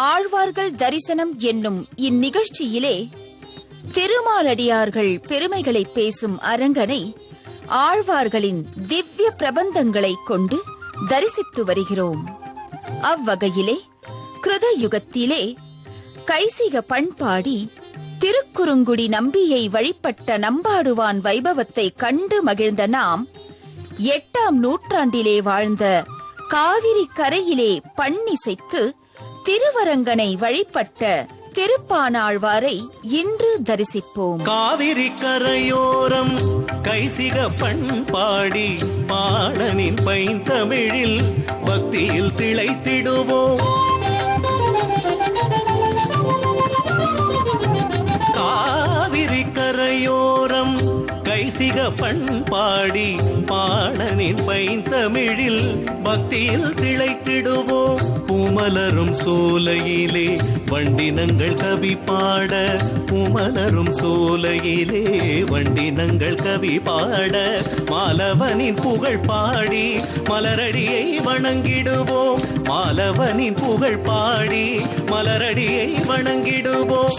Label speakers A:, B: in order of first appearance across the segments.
A: ஆழ்வார்கள் தரிசனம் என்னும் இந்நிகழ்ச்சியிலே திருமாலடியார்கள் பெருமைகளை பேசும் அரங்கனை ஆழ்வார்களின் திவ்ய பிரபந்தங்களை கொண்டு தரிசித்து வருகிறோம். அவ்வகையிலே கிருதயுகத்திலே கைசிக பண்பாடி திருக்குறுங்குடி நம்பியை வழிபட்ட நம்பாடுவான் வைபவத்தை கண்டு மகிழ்ந்த நாம் 8ஆம் நூற்றாண்டிலே வாழ்ந்த காவிரி கரையிலே பண்ணிசைத்து திருவரங்கனை வழிபட்ட திருப்பானாழ்வாரை இன்று தரிசிப்போம்.
B: காவிரி கரையோரம் கைசிக பண்பாடி பாடனின் பைந்தமிழில் பக்தியில் திளைத்திடுவோம். காவிரி கரையோரம் கைசிக பண்பாடி பாடனின் பைந்தமிழில் பக்தியில் திளைத்திடுவோம். பூமலரும் சோலையிலே வண்டினங்கள் கவி பாட, பூமலரும் சோலையிலே வண்டினங்கள் கவி பாட, மாலவனின் புகழ் பாடி மலரடியை வணங்கிடுவோம். மாலவனின் புகழ் பாடி மலரடியை வணங்கிடுவோம்.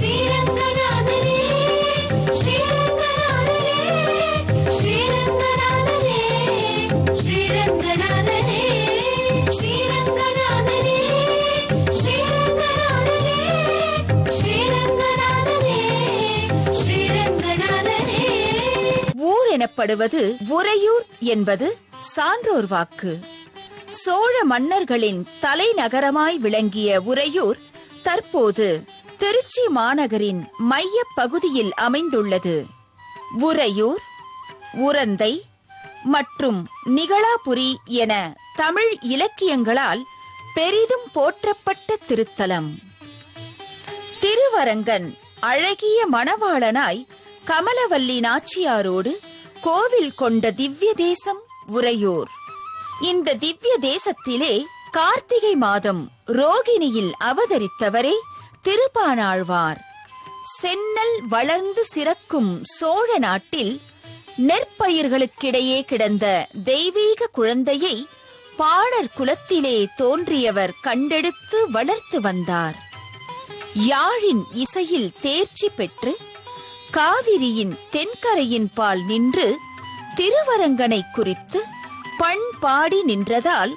A: ஊர் எனப்படுவது உறையூர் என்பது சான்றோர் வாக்கு. சோழ மன்னர்களின் தலைநகரமாய் விளங்கிய உறையூர் தற்போது திருச்சி மாநகரின் மைய பகுதியில் அமைந்துள்ளது. உறையூர், உரந்தை மற்றும் நிகழாபுரி என தமிழ் இலக்கியங்களால் பெரிதும் போற்றப்பட்ட திருத்தலம். திருவரங்கன் அழகிய மணவாளனாய் கமலவல்லி நாச்சியாரோடு கோவில் கொண்ட திவ்ய தேசம் உறையூர். இந்த திவ்ய தேசத்திலே கார்த்திகை மாதம் ரோகிணியில் அவதரித்தவரே திருப்பானாழ்வார். சென்னல் வளர்ந்து சிறக்கும் சோழ நாட்டில் நெற்பயிர்களுக்கிடையே கிடந்த தெய்வீக குழந்தையை பாணர் குலத்திலே தோன்றியவர் கண்டெடுத்து வளர்த்து வந்தார். யாழின் இசையில் தேர்ச்சி பெற்று காவிரியின் தென்கரையின் பால் நின்று திருவரங்கனை குறித்து பண் பாடி நின்றதால்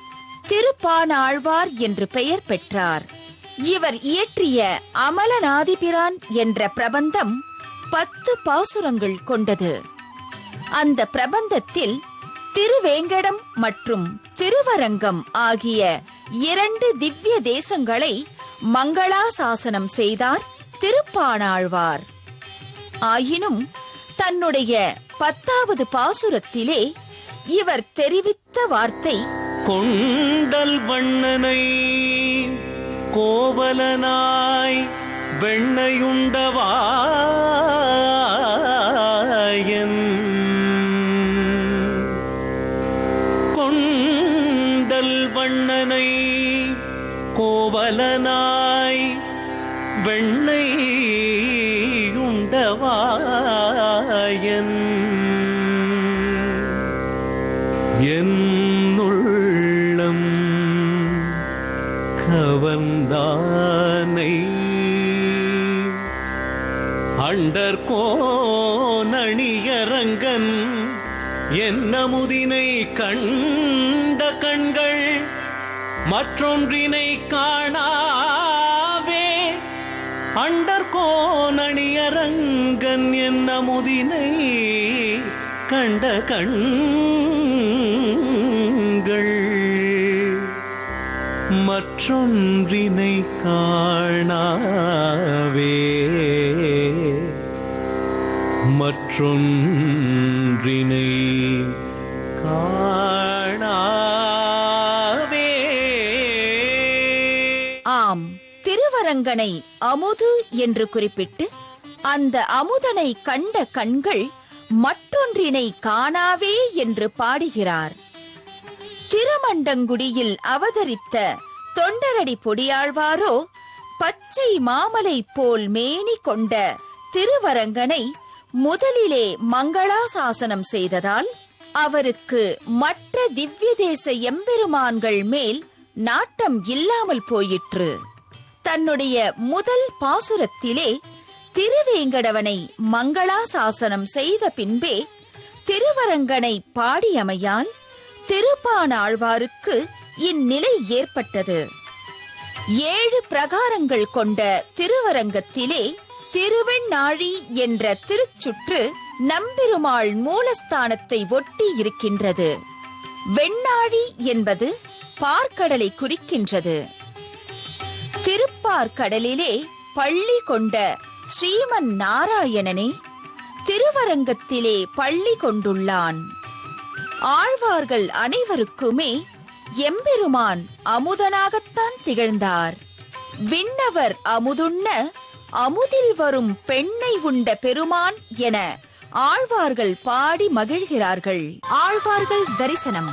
A: திருப்பானாழ்வார் என்று பெயர் பெற்றார். இவர் இயற்றிய அமலநாதிபிரான் என்ற பிரபந்தம் 10 பாசுரங்கள் கொண்டது. அந்த பிரபந்தத்தில் திருவேங்கடம் மற்றும் திருவரங்கம் ஆகிய 2 திவ்ய தேசங்களை மங்களாசாசனம் செய்தார் திருப்பானாழ்வார். ஆயினும் தன்னுடைய 10வது பாசுரத்திலே இவர் தெரிவித்த வார்த்தை,
B: கொண்டல் வண்ணனை கோவலனாய் வெண்ணையுண்டவாயன், கொண்டல் வண்ணனை கோவலனாய் வெண்ணையுண்டவாயன், என்னுள்ளம் கவர்ந்தானை அண்டர்கோனணியரங்கன் என்னமுதினை கண்ட கண்கள் மற்றொன்றினை காணாவே. அண்டர்கோனணியரங்கன் என்னமுதினை கண்ட கண்கள் மற்றொன்றினை காணாவே, மற்றொன்றினை காணாவே.
A: ஆம், திருவரங்கனை அமுது என்று குறிப்பிட்டு அந்த அமுதனை கண்ட கண்கள் மற்றொன்றினை காணாவே என்று பாடுகிறார். திருமண்டங்குடியில் அவதரித்த தொண்டரடி பொடியாழ்வாரோ பச்சை மாமலை போல் மேனி கொண்ட திருவரங்கனை முதலிலே மங்களாசாசனம் செய்ததால் அவருக்கு மற்ற திவ்ய தேச எம்பெருமான்கள் மேல் நாட்டம் இல்லாமல் போயிற்று. தன்னுடைய முதல் பாசுரத்திலே திருவேங்கடவனை மங்களாசாசனம் செய்த பின்பே திருவரங்கனை பாடியமையால் திருப்பாணாழ்வாருக்கு இந்நிலை ஏற்பட்டது. 7 பிரகாரங்கள் கொண்ட திருவரங்கத்திலே திருவெண்ணாழி என்ற திருச்சுற்று நம்பெருமாள் மூலஸ்தானத்தை ஒட்டி இருக்கின்றது. வெண்ணாழி என்பது பார்க்கடலை குறிக்கின்றது. திருப்பார்கடலிலே பள்ளி கொண்ட ஸ்ரீமன் நாராயணனே திருவரங்கத்திலே பள்ளி கொண்டுள்ளான். ஆழ்வார்கள் அனைவருக்குமே எம்பெருமான் அமுதனாகத்தான் திகழ்ந்தார். விண்ணவர் அமுதுண்ண அமுதில் வரும் பெண்ணை உண்ட பெருமான் என ஆழ்வார்கள் பாடி மகிழ்கிறார்கள். ஆழ்வார்கள் தரிசனம்.